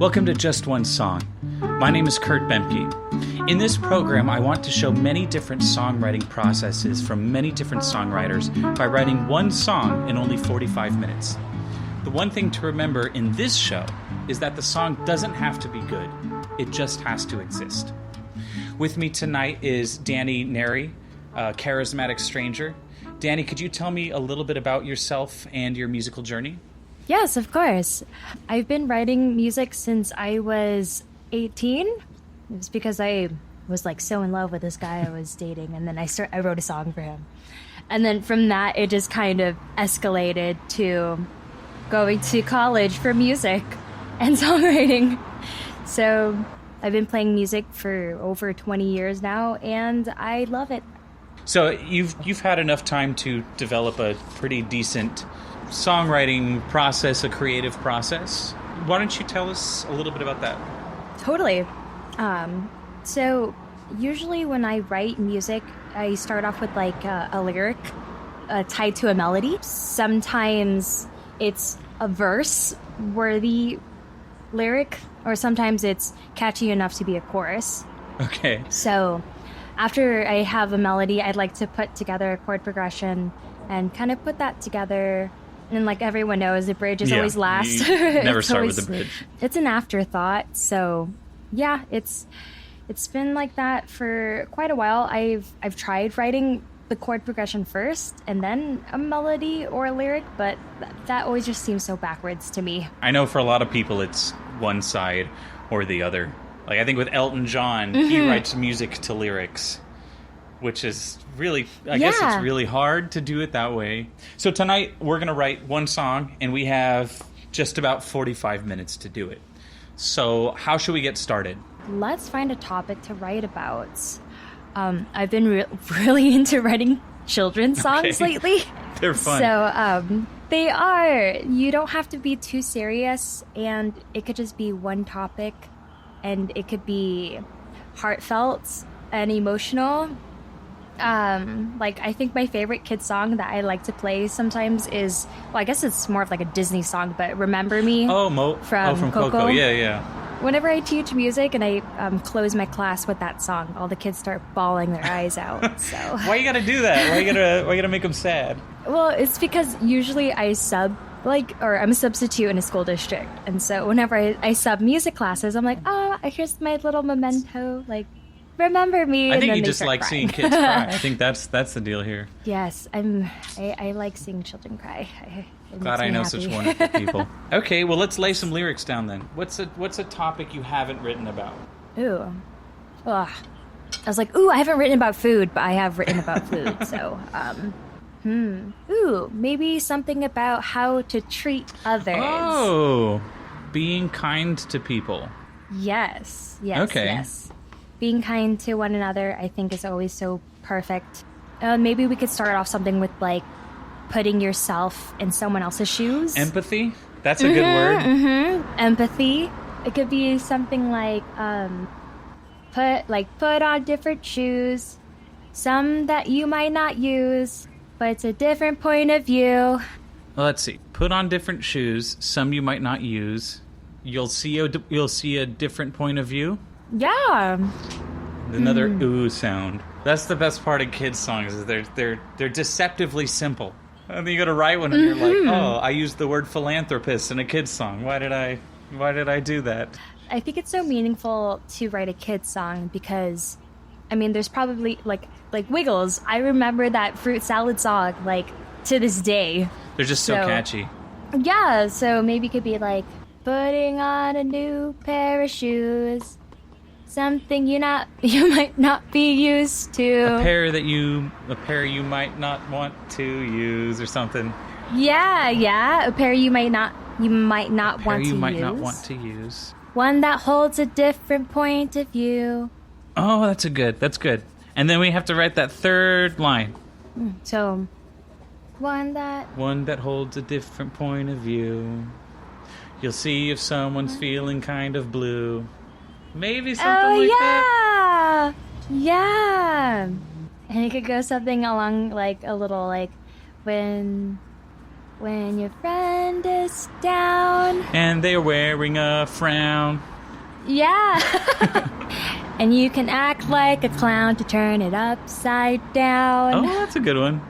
Welcome to Just One Song. My name is Kurt Bemke. In this program, I want to show many different songwriting processes from many different songwriters by writing one song in only 45 minutes. The one thing to remember in this show is that the song doesn't have to be good. It just has to exist. With me tonight is Danielle Neri, a charismatic stranger. Danny, could you tell me a little bit about yourself and your musical journey? Yes, of course. I've been writing music since I was 18. It was because I was so in love with this guy I was dating, and then I wrote a song for him. And then from that, it just kind of escalated to going to college for music and songwriting. So I've been playing music for over 20 years now, and I love it. So you've had enough time to develop a pretty decent songwriting process, a creative process. Why don't you tell us a little bit about that? Totally. So usually when I write music, I start off with a lyric tied to a melody. Sometimes it's a verse-worthy lyric, or sometimes it's catchy enough to be a chorus. Okay. So after I have a melody, I'd like to put together a chord progression and kind of put that together. And like everyone knows, the bridge is always last. Never start with the bridge. It's an afterthought. So yeah, it's been like that for quite a while. I've tried writing the chord progression first and then a melody or a lyric, but that always just seems so backwards to me. I know for a lot of people it's one side or the other. Like I think with Elton John, he writes music to lyrics, which is really, I guess it's really hard to do it that way. So tonight we're going to write one song, and we have just about 45 minutes to do it. So how should we get started? Let's find a topic to write about. I've been really into writing children's songs lately. They're fun. So they are. You don't have to be too serious, and it could just be one topic, and it could be heartfelt and emotional. I think my favorite kid song that I like to play sometimes is, I guess it's more of like a Disney song, but Remember Me from Coco. Yeah. Whenever I teach music and I close my class with that song, all the kids start bawling their eyes out. So Why you gotta do that? Why you gotta make them sad? Well, it's because usually I I'm a substitute in a school district, and so whenever I sub music classes, I'm like, here's my little memento, remember me. I think you just like seeing kids cry. I think that's the deal here. Yes, I like seeing children cry. Glad I know such wonderful people. Okay, well let's lay some lyrics down then. What's a topic you haven't written about? Ooh, I was like, I haven't written about food, but I have written about food. So, maybe something about how to treat others. Oh, being kind to people. Yes. Okay. Yes. Being kind to one another, I think, is always so perfect. Maybe we could start off something with, putting yourself in someone else's shoes. Empathy? That's a good word. Empathy. It could be something like, put on different shoes. Some that you might not use, but it's a different point of view. Well, let's see. Put on different shoes. Some you might not use. You'll see a different point of view. Yeah. Another ooh sound. That's the best part of kids' songs is they're deceptively simple. And then you go to write one and you're like, I used the word philanthropist in a kid's song. Why did I do that? I think it's so meaningful to write a kid's song because, there's probably like Wiggles. I remember that fruit salad song to this day. They're just so catchy. Yeah, so maybe it could be putting on a new pair of shoes. Something you might not be used to. A pair you might not want to use or something. Yeah. A pair you might not want to use. One that holds a different point of view. Oh, that's good. And then we have to write that third line. So, one that holds a different point of view. You'll see if someone's feeling kind of blue. Maybe something that. Yeah. And it could go something along a little when When your friend is down. And they're wearing a frown. Yeah. And you can act like a clown to turn it upside down. Oh, that's a good one.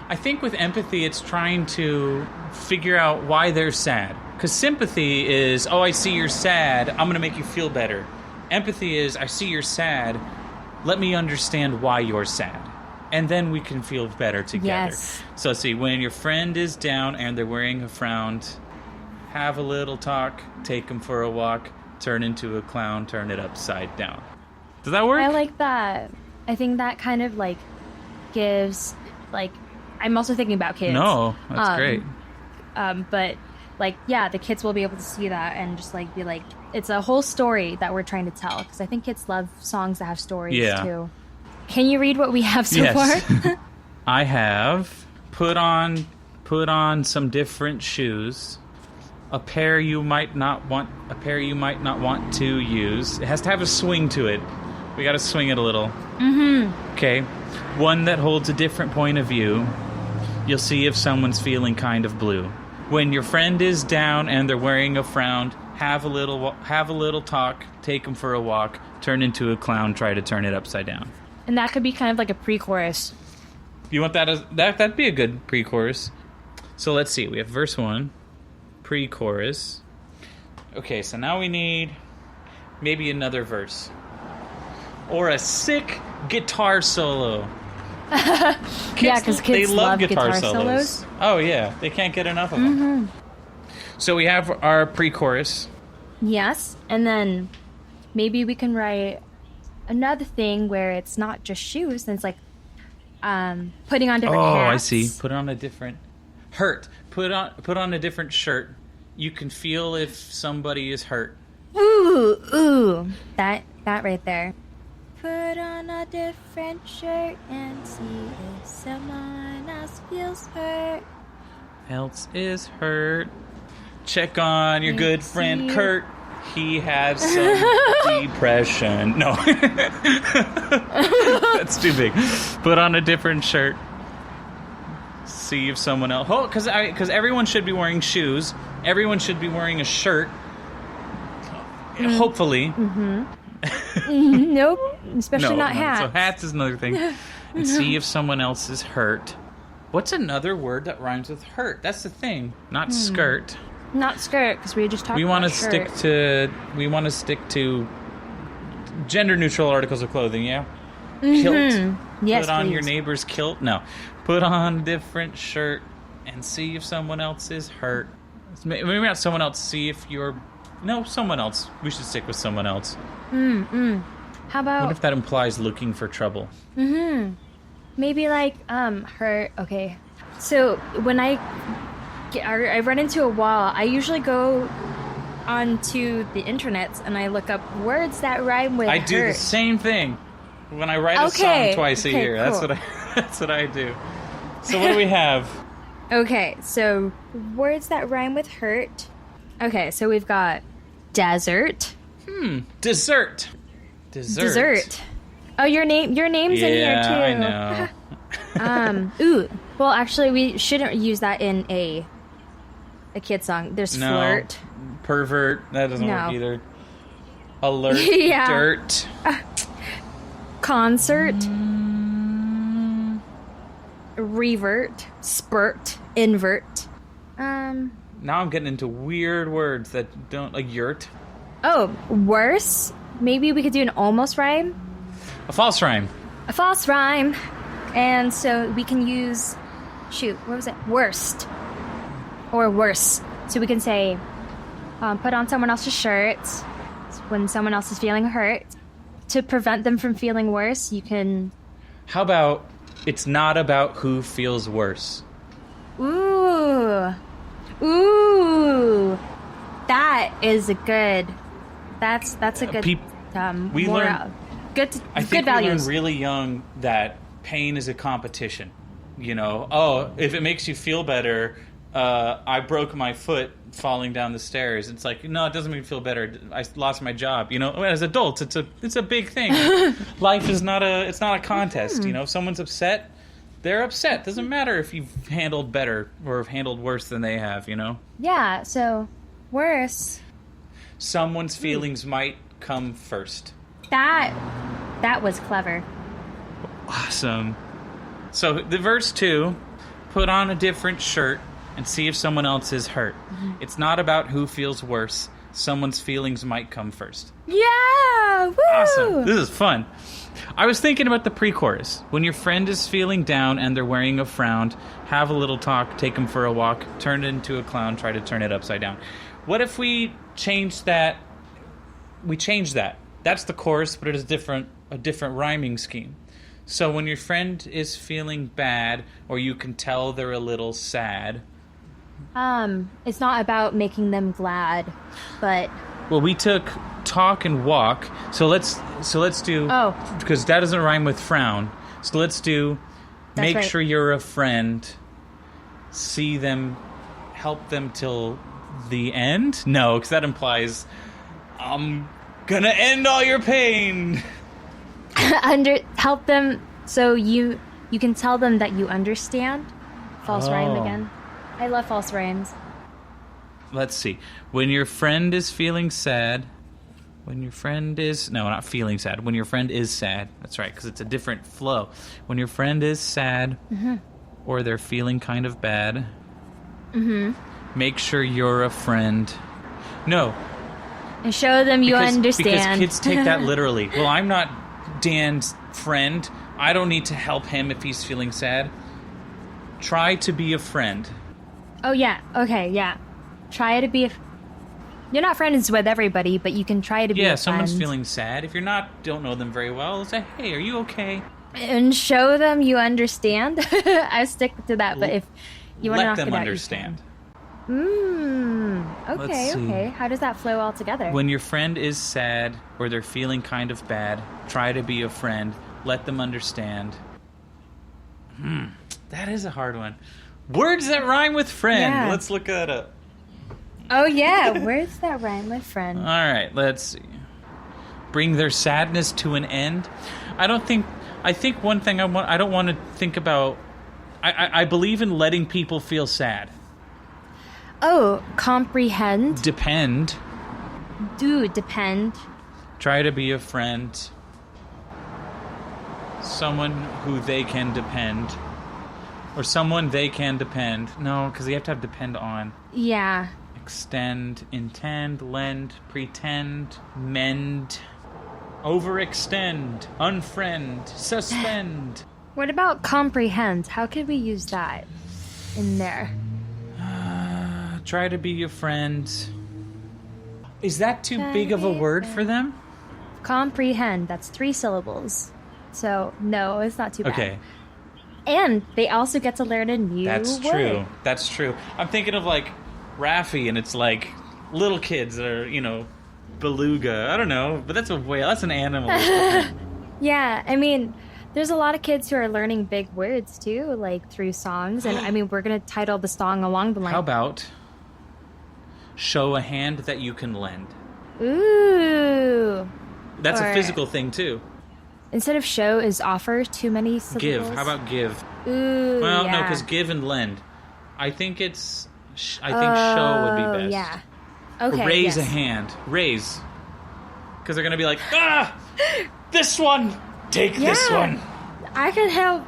I think with empathy, it's trying to figure out why they're sad. Because sympathy is, oh, I see you're sad, I'm going to make you feel better. Empathy is, I see you're sad, let me understand why you're sad. And then we can feel better together. Yes. So let's see, when your friend is down and they're wearing a frown, have a little talk, take them for a walk, turn into a clown, turn it upside down. Does that work? I like that. I think that kind of like gives, like, I'm also thinking about kids. No, that's great. But like, yeah, the kids will be able to see that and just like be like, it's a whole story that we're trying to tell. Because I think kids love songs that have stories too. Can you read what we have so far? I have put on some different shoes. A pair you might not want to use. It has to have a swing to it. We got to swing it a little. Mm-hmm. Okay. One that holds a different point of view. You'll see if someone's feeling kind of blue. When your friend is down and they're wearing a frown, have a little talk, take them for a walk, turn into a clown, try to turn it upside down. And that could be kind of like a pre-chorus. You want that as that'd be a good pre-chorus. So let's see. We have verse 1, pre-chorus. Okay, so now we need maybe another verse. Or a sick guitar solo. Yeah, because kids they love guitar solos. Oh, yeah. They can't get enough of them. So we have our pre-chorus. Yes, and then maybe we can write another thing where it's not just shoes, and it's like putting on different hats. Oh, I see. Put on a different... Hurt. Put on a different shirt. You can feel if somebody is hurt. Ooh. That right there. Put on a different shirt and see if someone else feels hurt. Else is hurt. Check on your good friend Kurt. He has some depression. No. That's too big. Put on a different shirt. See if someone else... Oh, because everyone should be wearing shoes. Everyone should be wearing a shirt. Hopefully. Nope. Especially not hats. So hats is another thing. And see if someone else is hurt. What's another word that rhymes with hurt? That's the thing. Not skirt. Not skirt, because we just talked about shirt. We want to stick to gender neutral articles of clothing, yeah? Kilt. Yes, Put on please. your neighbor's kilt. No. Put on a different shirt and see if someone else is hurt. Maybe not someone else. See if you're... No, someone else. We should stick with someone else. How about... What if that implies looking for trouble? Maybe like, hurt. Okay. So when I run into a wall, I usually go onto the internet and I look up words that rhyme with hurt. I do the same thing when I write a song twice a year. Cool. That's what I do. So what do we have? Okay, so words that rhyme with hurt. Okay, so we've got desert. Dessert. Oh, your name's in here too. Yeah, I know. Ooh. Well, actually, we shouldn't use that in a kid song. There's flirt. Pervert. That doesn't work either. Alert. Yeah. Dirt. Concert. Revert. Spurt. Invert. Now I'm getting into weird words that don't, like yurt. Oh, worse. Maybe we could do an almost rhyme. A false rhyme. A false rhyme. And so we can use, what was it? Worst. Or worse. So we can say, put on someone else's shirt when someone else is feeling hurt. To prevent them from feeling worse, you can... How about, it's not about who feels worse. Ooh. That is a good... That's a good... we learn... Good I think good values. we learn really young that pain is a competition. You know, oh, if it makes you feel better, I broke my foot falling down the stairs. It's like, no, it doesn't make me feel better. I lost my job. You know, as adults, it's a big thing. Life is not a contest. You know, if someone's upset, they're upset. Doesn't matter if you've handled better or have handled worse than they have, you know? Yeah, so worse. Someone's feelings might come first. That was clever. Awesome. So the verse 2, put on a different shirt and see if someone else is hurt. It's not about who feels worse. Someone's feelings might come first. Yeah! Woo! Awesome. This is fun. I was thinking about the pre-chorus. When your friend is feeling down and they're wearing a frown, have a little talk, take them for a walk, turn it into a clown, try to turn it upside down. What if we change that? We change that. That's the chorus, but it is a different rhyming scheme. So when your friend is feeling bad, or you can tell they're a little sad. It's not about making them glad, but... Well, we took talk and walk, so let's do... Oh. Because that doesn't rhyme with frown. So let's do That's make right. sure you're a friend, see them, help them till the end? No, because that implies I'm gonna end all your pain. Help them so you can tell them that you understand. False rhyme again. I love false rhymes. Let's see. When your friend is feeling sad, when your friend is... No, not feeling sad. When your friend is sad. That's right, because it's a different flow. When your friend is sad, or they're feeling kind of bad, make sure you're a friend. No. And show them you Because understand. kids take that literally. Well, I'm not Dan's friend. I don't need to help him if he's feeling sad. Try to be a friend. Oh, yeah. Okay, yeah. Try to be You're not friends with everybody, but you can try to be a Yeah, friend. someone's feeling sad. If you're not, don't know them very well, say, hey, are you okay? And show them you understand. I stick to that, but if you want to Let knock them it out, understand. Okay, Let's see. okay. How does that flow all together? When your friend is sad or they're feeling kind of bad, try to be a friend. Let them understand. That is a hard one. Words that rhyme with friend. Yeah. Let's look that up. Oh, yeah. Where's that rhyme with friend? All right, let's see. Bring their sadness to an end. I think one thing I don't want to think about. I believe in letting people feel sad. Oh, comprehend. Depend. Do depend. Try to be a friend. Someone who they can depend. Or someone they can depend. No, because you have to have depend on. Yeah. Extend, intend, lend, pretend, mend, overextend, unfriend, suspend. What about comprehend? How could we use that in there? Try to be your friend. Is that too big of a word for them? Comprehend. That's 3 syllables. So, no, it's not too bad. Okay. And they also get to learn a new That's word. true. That's true. I'm thinking of like Raffi, and it's like little kids that are, beluga. I don't know, but that's a whale. That's an animal. Yeah, I mean, there's a lot of kids who are learning big words too, like through songs. And I mean, we're going to title the song along the line. How about show a hand that you can lend? Ooh. That's a Or- physical thing too. Instead of show is offer, too many syllables. Give. How about give? Ooh, Well, yeah. no, because give and lend. I think show would be best. Yeah. Or Okay. raise a yes. hand. Raise. Because they're going to be like, this one! Take this Yeah. one! I can help.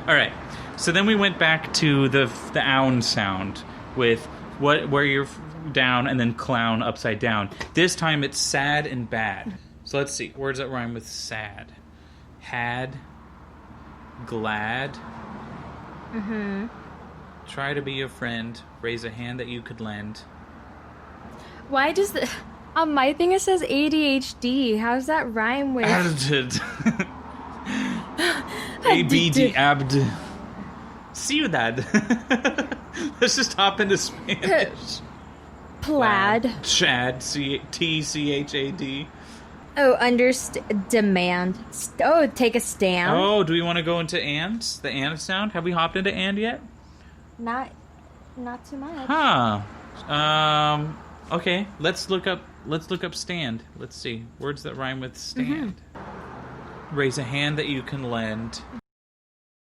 All right. So then we went back to the own sound with where you're down and then clown upside down. This time it's sad and bad. So let's see. Words that rhyme with sad. Had. Glad. Try to be a friend. Raise a hand that you could lend. Why does the... On my thing it says ADHD. How's that rhyme with... Added. ABD abd. Ciudad. Let's just hop into Spanish. Plaid. Chad. T-C-H-A-D. Oh, demand. Take a stand. Oh, do we want to go into and? The and sound? Have we hopped into and yet? Not too much. Huh. Okay. Let's look up stand. Let's see. Words that rhyme with stand. Raise a hand that you can lend.